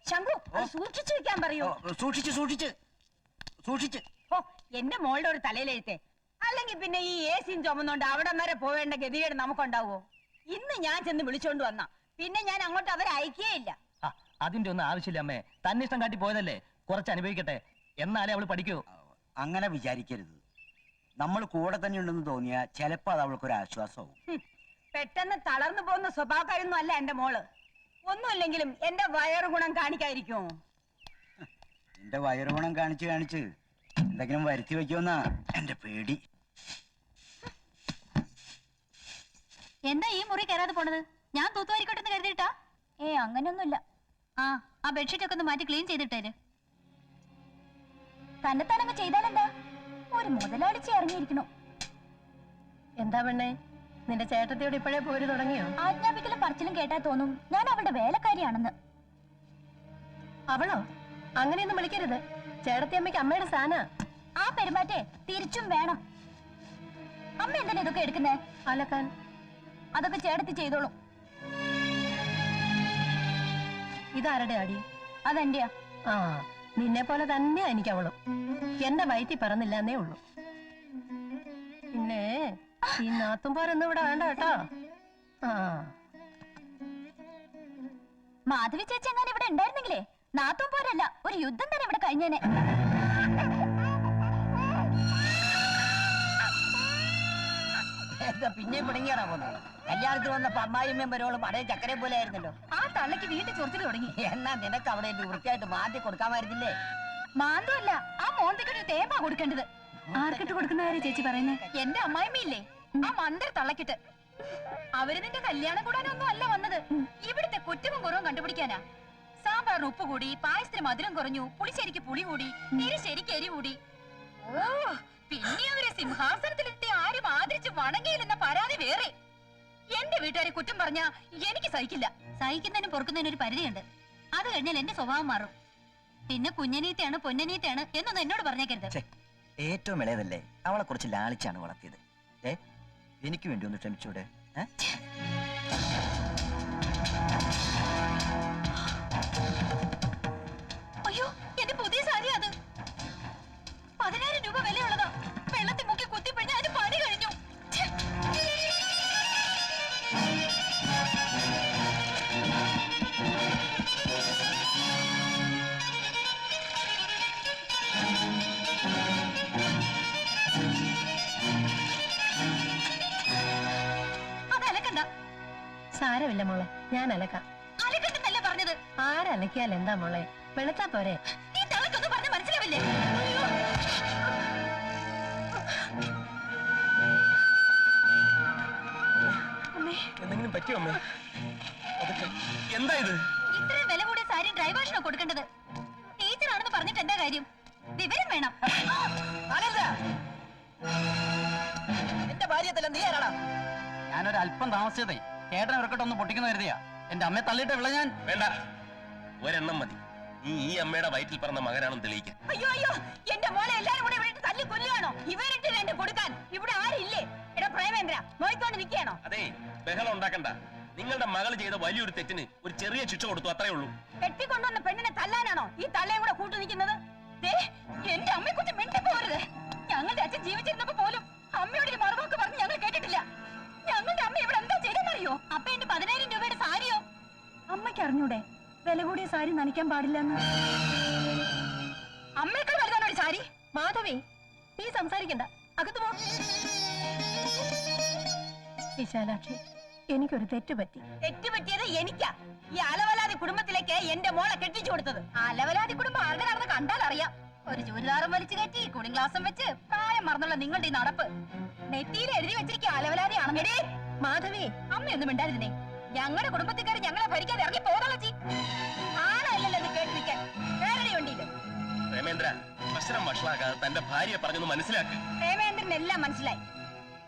ശംഖു സൂക്ഷിച്ചു വെക്കാൻ പറയൂ. സൂക്ഷിച്ച്. ഓ എന്റെ മോളുടെ ഒരു തലയിലെഴുത്തേ. അല്ലെങ്കിൽ പിന്നെ ഈ ഏസിയും ചുമന്നോണ്ട് അവിടെ വരെ പോവേണ്ട ഗതികേട് നമുക്കുണ്ടാവോ? ഇന്ന് ഞാൻ ചെന്ന് വിളിച്ചോണ്ട് വന്ന പിന്നെ ഞാൻ അങ്ങോട്ട് അവരെ അയക്കേയില്ല. അതിന്റെ ഒന്നും ആവശ്യമില്ല അമ്മേ. തന്നിഷ്ടം കാട്ടി പോയതല്ലേ, കുറച്ച് അനുഭവിക്കട്ടെ, എന്നാലേ അവള് പഠിക്കൂ. അങ്ങനെ വിചാരിക്കരുത്. നമ്മൾ കൂടെ തന്നെ ഉണ്ടെന്ന് തോന്നിയാ ചിലപ്പോ അത് അവൾക്കൊരു ആശ്വാസമാവും. പെട്ടെന്ന് തളർന്നു പോകുന്ന സ്വഭാവക്കാരൊന്നും അല്ല എന്റെ മോള്. ഒന്നുമില്ലെങ്കിലും എന്റെ വയറു ഗുണം കാണിക്കാതിരിക്കുമോ? എന്റെ വയറു ഗുണം കാണിച്ച് എന്തെങ്കിലും വരുത്തി വെക്കുമെന്നാ എന്റെ പേടി. എന്താ ഈ മുറി കയറാതെ പോണത്? ഞാൻ തൂത്തുവാരിക്കോട്ടെന്ന് കരുതിയിട്ടാ? അങ്ങനെയൊന്നുമില്ല. ആ ബെഡ്ഷീറ്റ് ഒക്കെ ഒന്ന് മാറ്റി ക്ലീൻ ചെയ്തിട്ടേര്. തന്നെത്താനങ്ങ് ചെയ്താലെന്താ? ഒരു മുതലാളിച്ച് ഇറങ്ങിയിരിക്കണു. എന്താ പെണ്ണേ, നിന്റെ ചേട്ടത്തിയോട് ഇപ്പോഴേ പോര് തുടങ്ങിയോ? ആജ്ഞാപിക്കലും പറച്ചിലും കേട്ടാ തോന്നും ഞാൻ അവളുടെ വേലക്കാരിയാണെന്ന്. അവളോ? അങ്ങനെയൊന്നും വിളിക്കരുത്. ചേട്ടത്തി അമ്മയ്ക്ക് അമ്മയുടെ സ്ഥാനാ. ആ പെരുമാറ്റേ തിരിച്ചും വേണം. അമ്മ എന്തിനാ ഇതൊക്കെ എടുക്കുന്നേ? അലക്കാൻ. അതൊക്കെ ചേട്ടത്തി ചെയ്തോളും. ഇതാരുടെ അടി? അതെന്റെയാ. നിന്നെ പോലെ തന്നെയാ എനിക്ക് അവളും. എന്റെ വയറ്റി പറന്നില്ല എന്നേ ഉള്ളൂ. പിന്നെ ഈ നാത്തുംപോരൊന്നും ഇവിടെ വേണ്ട കേട്ടോ. മാധവി ചേച്ചി എങ്ങനെ ഇവിടെ ഉണ്ടായിരുന്നെങ്കിലേ നാത്തും പോരല്ല, ഒരു യുദ്ധം തന്നെ ഇവിടെ കഴിഞ്ഞേനെ. പിന്നെ പിണങ്ങിയാണോ പോകുന്നത്? കല്യാണത്തിൽ വന്നപ്പോ അമ്മായിയും മെമ്പരോളും പടയ ചക്കരെ പോലെ ആയിരുന്നല്ലോ. ആ തള്ളക്ക് വീട്ടിൽ ചൊറിച്ചിൽ തുടങ്ങി. എന്നാ നിനക്ക് അവിടെ വൃത്തിയായിട്ട് മാറ്റി കൊടുക്കാമായിരുന്നില്ലേ? മാന്തമല്ല, ആ മോന്തക്കൊരു തേപ്പാ കൊടുക്കേണ്ടത്. ആർക്കിട്ട് കൊടുക്കുന്ന കാര്യം ചേച്ചി പറയുന്നേ? എന്റെ അമ്മായിമ്മയില്ലേ, ആ മന്ദർ തള്ളക്കിട്ട്. അവര് നിന്റെ കല്യാണം കൂടാനൊന്നും അല്ല വന്നത്, ഇവിടുത്തെ കുറ്റവും കുറവും കണ്ടുപിടിക്കാനാ. സാമ്പാറിന് ഉപ്പ് കൂടി, പായസത്തിന് മധുരം കുറഞ്ഞു, പുളിശ്ശേരിക്ക് പുളി കൂടി, എരിശ്ശേരിക്ക് എരി കൂടി. ഓ പിന്നെ അവരെ സിംഹാസനത്തിലെത്തി ആരും ആദരിച്ച് വണങ്ങിയില്ലെന്ന പരാതി വേറെ. എന്റെ വീട്ടുകാരെ കുറ്റം പറഞ്ഞാ എനിക്ക് സഹിക്കില്ല. സഹിക്കുന്നതിനും പൊറുക്കുന്നതിനും ഒരു പരിധിയുണ്ട്. അത് കഴിഞ്ഞാൽ എന്റെ സ്വഭാവം മാറും. പിന്നെ കുഞ്ഞനീത്തയാണ് പൊന്നനീത്തയാണ് എന്നൊന്നും എന്നോട് പറഞ്ഞേക്കരുത്. ഏറ്റവും ഇളയതല്ലേ, അവളെ കുറച്ച് ലാളിച്ചാണ് വളർത്തിയത്. എനിക്ക് വേണ്ടി ഒന്ന് ക്ഷമിച്ചൂടെ? അയ്യോ എന്റെ പുതിയ സാരി അത് 10,000 രൂപ വിലയുള്ളതാ. വെള്ളത്തിൽ മുക്കി കുത്തിപ്പിഴിഞ്ഞ അതിന് പണി കഴിഞ്ഞു. അതലക്കണ്ട. സാരമില്ല മോളെ, ഞാൻ അലക്കാം. അലക്കണ്ടെന്നല്ലേ പറഞ്ഞത്? ആരലക്കിയാൽ എന്താ മോളെ, വെളുത്താ പോരെ. ഈ തളക്കൊന്നും പറഞ്ഞ് മനസ്സിലാവില്ലേ? എന്തെങ്കിലും പറ്റിയോ അമ്മേ? എന്താ ഇത്? ഇത്രയും വില കൂടിയ സാരി ഡ്രൈവേഷനോ കൊടുക്കേണ്ടത്? ടീച്ചറാണെന്ന് പറഞ്ഞിട്ട് എന്താ കാര്യം? വിവരം വേണം. എന്റെ ഭാര്യത്തല്ല നീ ആരാടാ? ഞാനൊരല്പം താമസിച്ചതേ, ചേട്ടനെ ഇറക്കട്ടൊന്ന് പൊട്ടിക്കുന്ന കരുതിയാ. എന്റെ അമ്മയെ തള്ളിയിട്ട് വിള ഞാൻ. വേണ്ട, ഒരെണ്ണം മതി. നീ ഈ അമ്മയുടെ വയറ്റിൽ പറഞ്ഞ മകനാണെന്ന് തെളിയിക്കാൻ. അയ്യോ അയ്യോ, എന്റെ മോളെ എല്ലാരും കൂടെ ഇവിടെ തല്ലി കൊല്ലുകയാണോ? ഇവരിട്ട് എന്റെ കൊടുക്കാൻ ഇവിടെ ആരില്ലേ? എടാ പ്രേമേന്ദ്ര, നോയിക്കൊണ്ട് നിൽക്കുകയാണോ? അതെ, ബഹളം ഉണ്ടാക്കണ്ട. നിങ്ങളുടെ മകൾ ചെയ്ത വലിയൊരു തെറ്റിന് ഒരു ചെറിയ ശിക്ഷ കൊടുത്തു, അത്രേ ഉള്ളൂ. കെട്ടിക്കൊണ്ടുവന്ന പെണ്ണിനെ തല്ലാനാണോ ഈ തള്ളയും കൂടെ കൂട്ടു നിൽക്കുന്നത്? എന്റെ അമ്മയെ കുറിച്ച് മിണ്ടി പോരുത്. ഞങ്ങളുടെ അച്ഛൻ ജീവിച്ചിരുന്നപ്പോ പോലും അമ്മയോട് ഒരു മറുവാക്ക് പറഞ്ഞ് ഞങ്ങൾ കേട്ടിട്ടില്ല. ഞങ്ങളുടെ അമ്മ ഇവിടെ എന്താ ചെയ്തെന്നറിയോ? അപ്പൊ എന്റെ 10,000 രൂപയുടെ സാരിയോ? അമ്മയ്ക്ക് അറിഞ്ഞൂടെ വില കൂടിയ സാരി നനയ്ക്കാൻ പാടില്ലെന്ന്? അമ്മയേക്കാൾ വലുതാണോ ഒരു സാരി? മാധവി, നീ സംസാരിക്കണ്ട, അകത്ത് പോ. വിശാലാക്ഷി, എനിക്കൊരു തെറ്റുപറ്റി. തെറ്റുപറ്റിയത് എനിക്കാ. ഈ അലവലാതി കുടുംബത്തിലേക്ക് എന്റെ മോളെ കെട്ടിച്ചു കൊടുത്തത്. അലവലാതി കുടുംബം ആരുടെയാണെന്ന് കണ്ടാൽ അറിയാം. ഒരു ചുരിദാറും വലിച്ചു കയറ്റി കൂളിംഗ് ഗ്ലാസും വെച്ച് പ്രായം മറന്നുള്ള നിങ്ങളുടെ ഈ നടപ്പ് നെറ്റിയിൽ എഴുതി വെച്ചിരിക്കുക അലവലാതിയാണെന്നേ. മാധവി, അമ്മയൊന്നും മിണ്ടായിരുന്നേ. ഞങ്ങളുടെ കുടുംബത്തിക്കാർ ഞങ്ങളെ ഭരിക്കാതെ ഇറങ്ങി പോകാളച്ചി. ആണല്ലോ ഇത് കേട്ടിരിക്കാൻ. വേറെയുണ്ടില്ല. പ്രേമേന്ദ്ര, പ്രശ്നം വഷളാക്കാതെ തന്റെ ഭാര്യയെ പറഞ്ഞൊന്ന് മനസ്സിലാക്ക്. പ്രേമേന്ദ്രൻ എല്ലാം മനസ്സിലായി.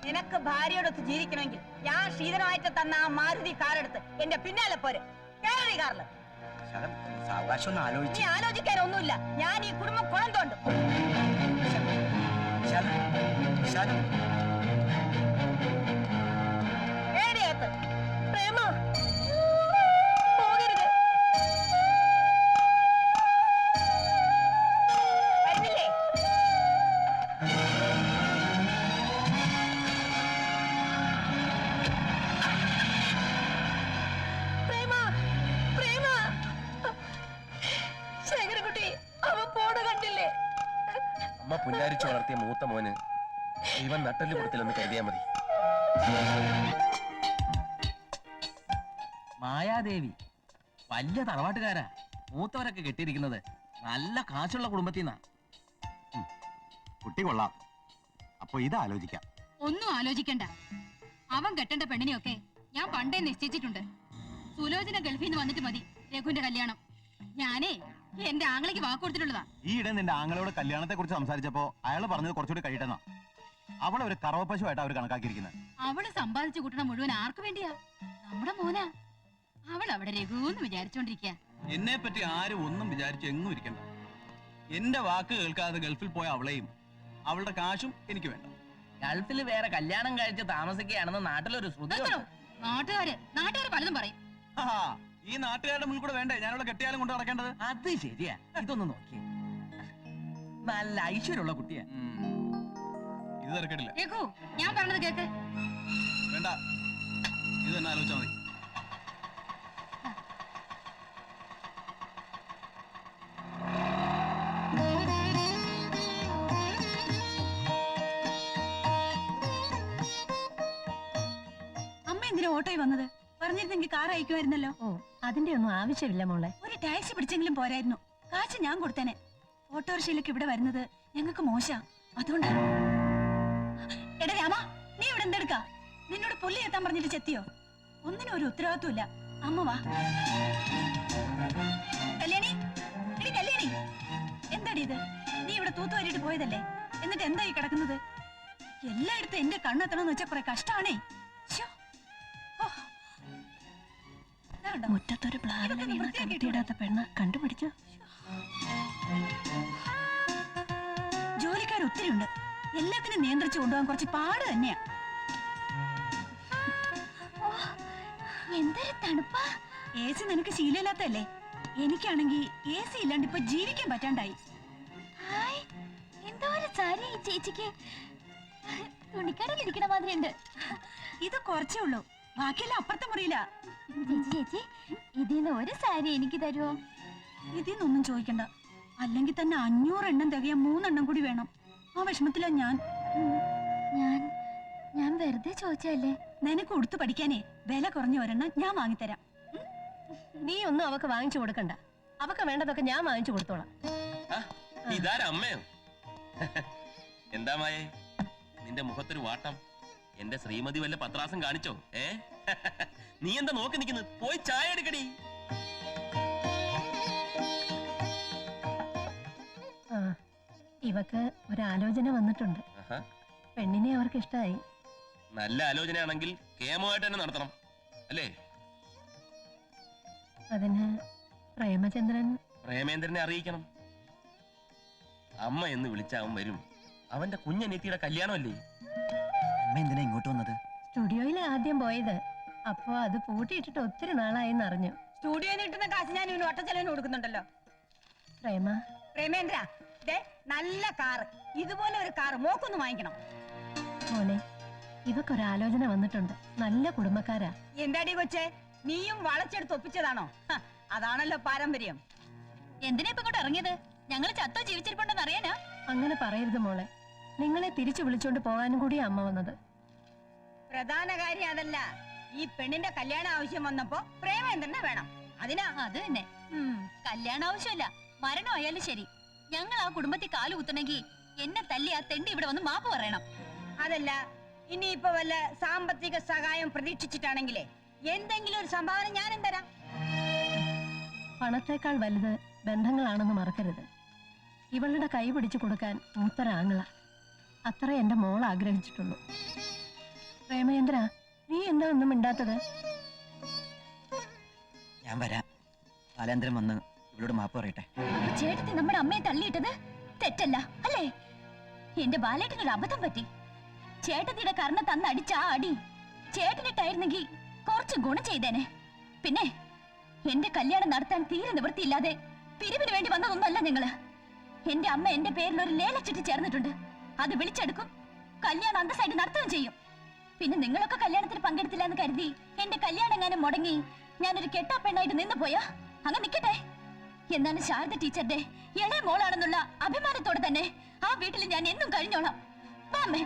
നിനക്ക് ഭാര്യയോടൊത്ത് ജീവിക്കണമെങ്കിൽ ഞാൻ ശീതനായിട്ട് തന്ന ആ മാരുതി കാറെടുത്ത് എന്റെ പിന്നാലെ പോരെ. കേരളി കാറില് സാവകാശം ആലോചിച്ചു. നീ ആലോചിക്കാനൊന്നുമില്ല. ഞാൻ ഈ കുടുംബം കുളം തോണ്ടും. പ്രേമ, പോകരുത്. പുല്ലാരിച്ചു വളർത്തിയ മൂത്ത മോന് ഇവൻ നട്ടല് കൊടുത്തില്ലെന്ന് കരുതിയാ മതി. മായാദേവി വലിയ തറവാട്ടുകാരാ. മൂത്തവരൊക്കെ കെട്ടിയിരിക്കുന്നത് നല്ല കാശുള്ള കുടുംബത്തിൽ നിന്നാ. കുട്ടി കൊള്ളാം. അപ്പൊ ഇത് ആലോചിക്കാം. ഒന്നും ആലോചിക്കണ്ട. അവൻ കെട്ടേണ്ട പെണ്ണിനെയൊക്കെ ഞാൻ പണ്ടേ നിശ്ചയിച്ചിട്ടുണ്ട്. സുലോചന ഗൾഫിൽ നിന്ന് വന്നിട്ട് മതി രഘുവിന്റെ കല്യാണം. ഞാനേ എന്റെ ആങ്ങളേക്ക് വാക്ക് കൊടുത്തിട്ടുള്ളതാ. ഈയിടെ നിന്റെ ആങ്ങളോട് കല്യാണത്തെ കുറിച്ച് സംസാരിച്ചപ്പോ അയാള് പറഞ്ഞത് കുറച്ചുകൂടി കഴിയട്ടെന്നാ. അവളെ ഒരു കറവപ്പശുവായിട്ടാ അവർ കണക്കാക്കിയിരിക്കുന്നത്. അവള് സമ്പാദിച്ചു കൂട്ടണ മുഴുവൻ ആർക്ക് വേണ്ടിയാ? നമ്മുടെ മോനാ. അവൾ അവിടെ രഘുവെന്ന് വിചാരിച്ചോണ്ടിരിക്കുക. എന്നെ പറ്റി ആരും ഒന്നും വിചാരിച്ച് എങ്ങും ഇരിക്കണ്ട. എന്റെ വാക്ക് കേൾക്കാതെ ഗൾഫിൽ പോയ അവളെയും അവളുടെ കാശും എനിക്ക് വേണ്ട. ഗൾഫിൽ വേറെ കല്യാണം കഴിച്ച് താമസിക്കുകയാണെന്ന് നാട്ടിലൊരു ശ്രുതി. നാട്ടുകാര് പലതും പറയും. ഈ നാട്ടുകാരുടെ മുന്നിൽ കൂടെ വേണ്ടേ ഞാനവിടെ കെട്ടിയാലും കൊണ്ട് നടക്കേണ്ടത്? അത് ശരിയാ. ഇതൊന്ന് നോക്കിയേ, നല്ല ഐശ്വര്യമുള്ള കുട്ടിയാ. ഇത് തിരക്കിടില്ല. രഘു, ഞാൻ പറഞ്ഞത് കേക്ക്. വേണ്ട, ഇത് തന്നെ ആലോചിച്ചാ മതി. അമ്മ എന്തിനാ ഓട്ടോയിൽ വന്നത്? പറഞ്ഞിരുന്നെങ്കിൽ കാർ അയക്കുമായിരുന്നല്ലോ. ഓ, അതിന്റെ ഒന്നും ആവശ്യമില്ല മോളെ. ഒരു ടാക്സി പിടിച്ചെങ്കിലും പോരായിരുന്നു. കാശ് ഞാൻ കൊടുത്തേനെ. ഓട്ടോറിക്ഷയിലേക്ക് ഇവിടെ വരുന്നത് ഞങ്ങൾക്ക് മോശാ. അതുകൊണ്ടാ. എടാ രാമ, നീ ഇവിടെ എന്തെടുക്കാ? നിന്നോട് പുള്ളി എത്താൻ പറഞ്ഞിട്ട് ചെത്തിയോ? ഒന്നിനും ഒരു ഉത്തരവാദിത്വമില്ല. അമ്മ വാ. കല്യാണി, എടി കല്യാണി, എന്താടി ഇത്? നീ ഇവിടെ തൂത്തുവാരിട്ട് പോയതല്ലേ? എന്നിട്ട് എന്തായി കിടക്കുന്നത്? എല്ലായിടത്തും എന്റെ കണ്ണെത്തണമെന്ന് വെച്ചാ കുറെ കഷ്ടാണേ. മുറ്റത്തൊരു പ്ലാവില വീണ കത്തിയിടാത്ത പെണ്ണ് കണ്ടുപിടിച്ചു. ജോലിക്കാർ ഒത്തിരി ഉണ്ട്. എല്ലാത്തിനും നിയന്ത്രിച്ചു കൊണ്ടുപോകാൻ കുറച്ച് പാട് തന്നെയാ. എന്തൊരു തണുപ്പാ. എ സി നിനക്ക് ശീലമില്ലാത്തല്ലേ? എനിക്കാണെങ്കിൽ എ സി ഇല്ലാണ്ട് ഇപ്പൊ ജീവിക്കാൻ പറ്റാണ്ടായി. എന്തോ ഒരു സാരി ചേച്ചിക്ക് തുണിക്കടയിലിരിക്കണ മാതിരി ഉണ്ട്. ഇത് കുറച്ചേ ഉള്ളൂ, ബാക്കിയെല്ലാം അപ്പുറത്തെ മുറിയില്ല. ചേച്ചി, ഇതിന്ന് ഒരു സാരി എനിക്ക് തരുമോ? ഇതിന്നൊന്നും ചോദിക്കണ്ട. അല്ലെങ്കിൽ തന്നെ 500 എണ്ണം തികയാൻ 3 എണ്ണം കൂടി വേണം. ആ വിഷമത്തിലാ ഞാൻ. ഞാൻ വെറുതെ ചോദിച്ചല്ലേ. നിനക്ക് ഉടുത്തു പഠിക്കാനേ വില കുറഞ്ഞ ഒരെണ്ണം ഞാൻ വാങ്ങിത്തരാം. നീ ഒന്നും അവക്ക് വാങ്ങിച്ചു കൊടുക്കണ്ട. അവക്ക് വേണ്ടതൊക്കെ ഞാൻ വാങ്ങിച്ചു കൊടുത്തോളാം. ഇതാരമ്മയോ? എന്താ മായേ നിന്റെ മുഖത്തൊരു വാട്ടം? എന്റെ ശ്രീമതി വല്ല പത്രാസം കാണിച്ചോ? നീ എന്താ നോക്കി നിൽക്കുന്നത്? പോയി ചായ എടുക്കടി. ഇവക്ക് ഒരാലോചന വന്നിട്ടുണ്ട്. പെണ്ണിനെ അവർക്ക് ഇഷ്ടമായി. നല്ല ആലോചനയാണെങ്കിൽ കേമമായിട്ട് തന്നെ നടത്തണം അല്ലേ? അതിന് പ്രേമേന്ദ്രനെ അറിയിക്കണം. അമ്മ എന്ന് വിളിച്ച അവൻ വരും. അവന്റെ കുഞ്ഞനീത്തിയുടെ കല്യാണമല്ലേ? അമ്മ എന്തിനാ ഇങ്ങോട്ട് വന്നത്? സ്റ്റുഡിയോയിൽ ആദ്യം പോയത്. അപ്പൊ അത് പൂട്ടിയിട്ടിട്ട് ഒത്തിരി നാളായെന്ന് അറിഞ്ഞു. സ്റ്റുഡിയോയിൽ കിട്ടുന്ന കാശ് ഞാൻ ഇവന് ഒട്ടച്ചെലവിന് കൊടുക്കുന്നുണ്ടല്ലോ. പ്രേമേന്ദ്ര, നല്ല കാറ്, ഇതുപോലെ ഒരു കാറ് മോക്കൊന്ന് വാങ്ങിക്കണം. മോനെ, ഇവക്കൊരാലോചന വന്നിട്ടുണ്ട്. നല്ല കുടുംബക്കാരാ. എന്താടി കൊച്ചേ, നീയും വളച്ചെടുത്ത് ഒപ്പിച്ചതാണോ? അതാണല്ലോ പാരമ്പര്യം. എന്തിനാ ഇപ്പൊ ഇങ്ങോട്ട് ഇറങ്ങിയത്? ഞങ്ങൾ ചത്തോ ജീവിച്ചിരിപ്പുണ്ടെന്ന് അറിയാനാ? അങ്ങനെ പറയരുത് മോളെ. നിങ്ങളെ തിരിച്ചു വിളിച്ചോണ്ട് പോകാനും കൂടി അമ്മ വന്നത്. പ്രധാന കാര്യം അതല്ല. ഈ പെണ്ണിന്റെ കല്യാണ ആവശ്യം വന്നപ്പോ പ്രേമേന്ദ്രനെ വേണം. അതിനാ. അത് തന്നെ. കല്യാണ ആവശ്യമല്ല, മരണം ആയാലും ശരി. ഞങ്ങൾ ആ കുടുംബത്തിൽ കാല് കുത്തണമെങ്കിൽ എന്നെ തല്ലി ആ തെണ്ടി ഇവിടെ വന്ന് മാപ്പ് പറയണം. അതല്ല, ഇനിയിപ്പോ വല്ല സാമ്പത്തിക സഹായം പ്രതീക്ഷിച്ചിട്ടാണെങ്കിലേ എന്തെങ്കിലും ഒരു സംഭാവന ഞാനും തരാം. പണത്തേക്കാൾ വലുത് ബന്ധങ്ങളാണെന്ന് മറക്കരുത്. ഇവളുടെ കൈ പിടിച്ചു കൊടുക്കാൻ മൂത്തൊരാങ്ങള. അത്ര എന്റെ മോൾ ആഗ്രഹിച്ചിട്ടുള്ളൂ. പ്രേമേന്ദ്ര, നീ എന്താ ഒന്നും മിണ്ടാത്തത്? ഞാൻ വരാം. ബാലേന്ദ്രൻ വന്ന് ഇവളോട് മാപ്പ് പറയട്ടെ. ചേട്ടത്തി നമ്മുടെ അമ്മയെ തള്ളിയിട്ടത് തെറ്റല്ല അല്ലേ? എന്റെ ബാലേട്ടനൊരു അബദ്ധം പറ്റി. ചേട്ടത്തിയുടെ കർണ തന്ന് അടിച്ച ആ അടി ചേട്ടനിട്ടായിരുന്നെങ്കിൽ കുറച്ച് ഗുണം ചെയ്തേനെ. പിന്നെ എന്റെ കല്യാണം നടത്താൻ തീരെ നിവൃത്തിയില്ലാതെ പിരിവിന് വേണ്ടി വന്നതൊന്നുമല്ല ഞങ്ങള്. എന്റെ അമ്മ എന്റെ പേരിൽ ഒരു ലേലച്ചിട്ട് ചേർന്നിട്ടുണ്ട്. അത് വിളിച്ചെടുക്കും, കല്യാണം അന്തസ്സായിട്ട് നടത്തുകയും ചെയ്യും. പിന്നെ നിങ്ങളൊക്കെ കല്യാണത്തിന് പങ്കെടുത്തില്ല എന്ന് കരുതി എന്റെ കല്യാണം എങ്ങാനും മുടങ്ങി ഞാനൊരു കെട്ടാ പെണ്ണായിട്ട് നിന്ന് പോയാ അങ്ങ് നിക്കട്ടെ. എന്നാണ് ശാരദ ടീച്ചറുടെ ഇളയ മോളാണെന്നുള്ള അഭിമാനത്തോടെ തന്നെ ആ വീട്ടിൽ ഞാൻ എന്നും കഴിഞ്ഞോളാം. വാ അമ്മേ.